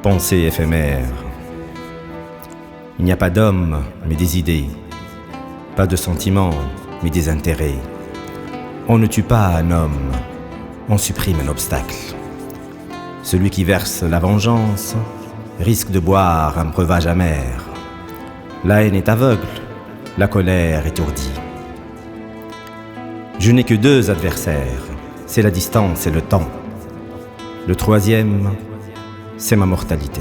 pensée éphémère. Il n'y a pas d'homme, mais des idées. Pas de sentiments, mais des intérêts. On ne tue pas un homme, on supprime un obstacle. Celui qui verse la vengeance risque de boire un breuvage amer. La haine est aveugle, la colère étourdie. Je n'ai que deux adversaires, c'est la distance et le temps. Le troisième, c'est ma mortalité.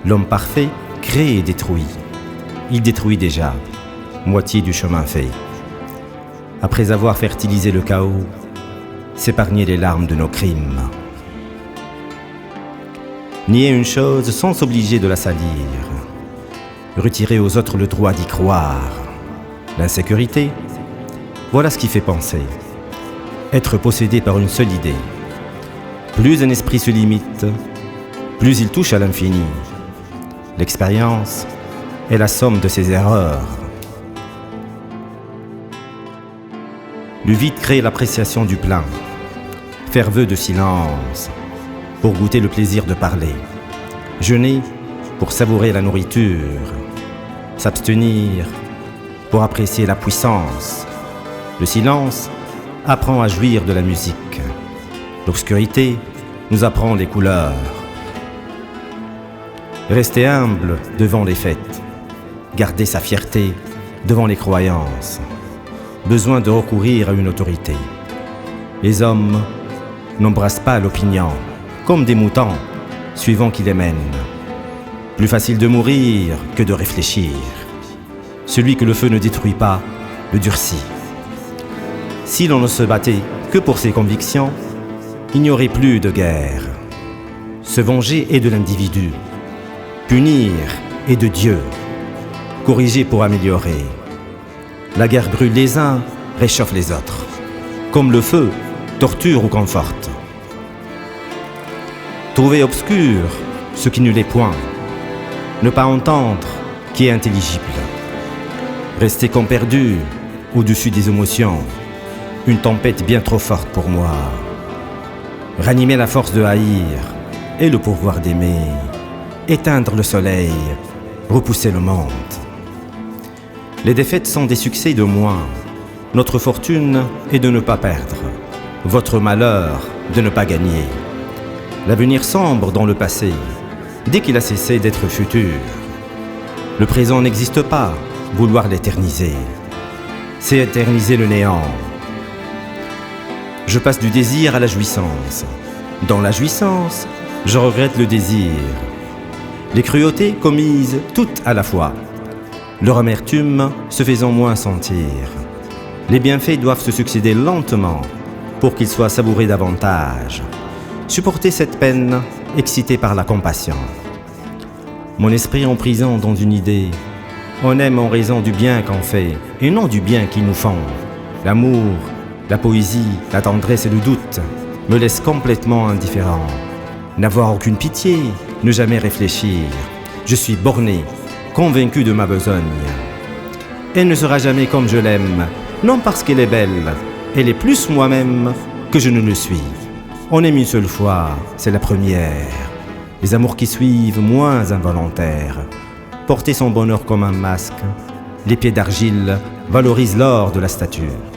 L'homme parfait crée et détruit. Il détruit déjà, moitié du chemin fait. Après avoir fertilisé le chaos, s'épargner les larmes de nos crimes. Nier une chose sans s'obliger de la salir. Retirer aux autres le droit d'y croire. L'insécurité, voilà ce qui fait penser. Être possédé par une seule idée. Plus un esprit se limite, plus il touche à l'infini. L'expérience est la somme de ses erreurs. Le vide crée l'appréciation du plein. Faire vœu de silence pour goûter le plaisir de parler. Jeûner pour savourer la nourriture. S'abstenir pour apprécier la puissance. Le silence apprend à jouir de la musique. L'obscurité nous apprend les couleurs. Rester humble devant les fêtes. Garder sa fierté devant les croyances. Besoin de recourir à une autorité. Les hommes n'embrassent pas l'opinion, comme des moutons, suivant qui les mènent. Plus facile de mourir que de réfléchir. Celui que le feu ne détruit pas, le durcit. Si l'on ne se battait que pour ses convictions, il n'y aurait plus de guerre. Se venger est de l'individu. Punir est de Dieu. Corriger pour améliorer. La guerre brûle les uns, réchauffe les autres. Comme le feu, torture ou conforte. Trouver obscur ce qui ne l'est point. Ne pas entendre qui est intelligible. Rester comme perdu au-dessus des émotions. Une tempête bien trop forte pour moi. Ranimer la force de haïr et le pouvoir d'aimer. Éteindre le soleil, repousser le monde. Les défaites sont des succès de moins. Notre fortune est de ne pas perdre. Votre malheur, de ne pas gagner. L'avenir sombre dans le passé, dès qu'il a cessé d'être futur. Le présent n'existe pas, vouloir l'éterniser. C'est éterniser le néant. Je passe du désir à la jouissance. Dans la jouissance, je regrette le désir. Les cruautés commises toutes à la fois. Leur amertume se faisant moins sentir. Les bienfaits doivent se succéder lentement pour qu'ils soient savourés davantage. Supporter cette peine, excité par la compassion. Mon esprit en prison dans une idée. On aime en raison du bien qu'on fait et non du bien qu'ils nous font. L'amour, la poésie, la tendresse et le doute me laissent complètement indifférent. N'avoir aucune pitié, ne jamais réfléchir. Je suis borné, convaincu de ma besogne. Elle ne sera jamais comme je l'aime, non parce qu'elle est belle, elle est plus moi-même que je ne le suis. On aime une seule fois, c'est la première. Les amours qui suivent, moins involontaires. Porter son bonheur comme un masque, les pieds d'argile valorisent l'or de la stature.